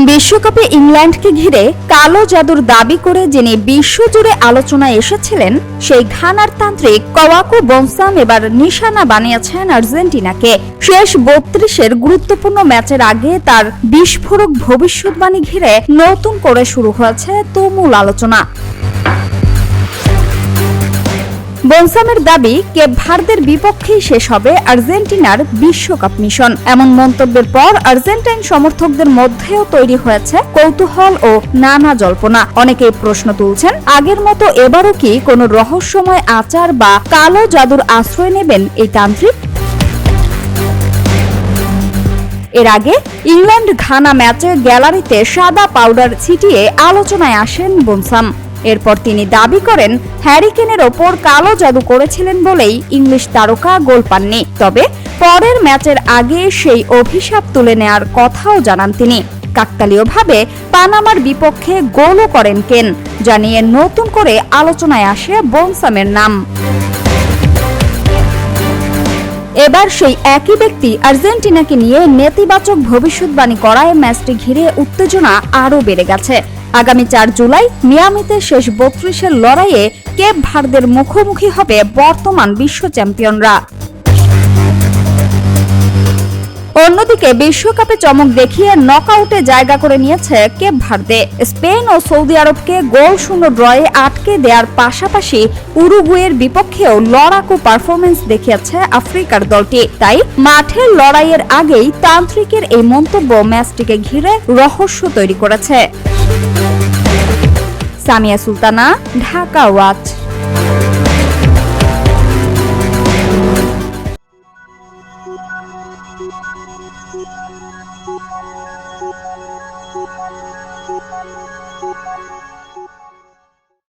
বিশ্বকাপে ইংল্যান্ডকে ঘিরে কালো জাদুর দাবি করে যিনি বিশ্বজুড়ে আলোচনায় এসেছিলেন সেই ঘানার তান্ত্রিক কওয়াকো বনসাম এবার নিশানা বানিয়েছেন আর্জেন্টিনাকে। শেষ ৩২-এর গুরুত্বপূর্ণ ম্যাচের আগে তার বিস্ফোরক ভবিষ্যৎবাণী ঘিরে নতুন করে শুরু হয়েছে তুমুল আলোচনা। বনসামের দাবি কেপ ভার্দের বিপক্ষেই শেষ হবে আর্জেন্টিনার বিশ্বকাপ মিশন। এমন মন্তব্যের পর আর্জেন্টাইন সমর্থকদের মধ্যেও তৈরি হয়েছে কৌতূহল ও নানা জল্পনা। অনেকেই প্রশ্ন তুলছেন, আগের মতো এবারও কি কোনো রহস্যময় আচার বা কালো জাদুর আশ্রয় নেবেন এই তান্ত্রিক? এর আগে ইংল্যান্ড ঘানা ম্যাচে গ্যালারিতে সাদা পাউডার ছিটিয়ে আলোচনায় আসেন বনসাম। এরপর তিনি দাবি করেন হ্যারি কেনের ওপর কালো জাদু করেছিলেন বলেই ইংলিশ তারকা গোল পাননি। তবে পরের ম্যাচের আগে সেই অভিশাপ তুলে নেয়ার কথাও জানান তিনি। কাকতালীয়ভাবে পানামার বিপক্ষে গোলও করেন কেন, যা নিয়ে নতুন করে আলোচনায় আসে বনসামের নাম। এবার সেই একই ব্যক্তি আর্জেন্টিনাকে নিয়ে নেতিবাচক ভবিষ্যৎবাণী করায় ম্যাচটি ঘিরে উত্তেজনা আরও বেড়ে গেছে। আগামী ৪ জুলাই মিয়ামিতে শেষ ৩২-এর লড়াইয়ে কেপ ভার্দের মুখোমুখি হবে বর্তমান বিশ্ব চ্যাম্পিয়নরা। অন্যদিকে বিশ্বকাপে চমক দেখিয়ে নকআউটে জায়গা করে নিয়েছে কেপ ভার্দে। স্পেন ও সৌদি আরবকে গোলশূন্য ড্রয়ে আটকে দেওয়ার পাশাপাশি উরুগুয়ের বিপক্ষেও লড়াকু পারফরমেন্স দেখিয়েছে আফ্রিকার দলটি। তাই মাঠের লড়াইয়ের আগেই তান্ত্রিকের এই মন্তব্য ম্যাচটিকে ঘিরে রহস্য তৈরি করেছে। সামিয়া সুলতানা, ঢাকা ওয়াচ।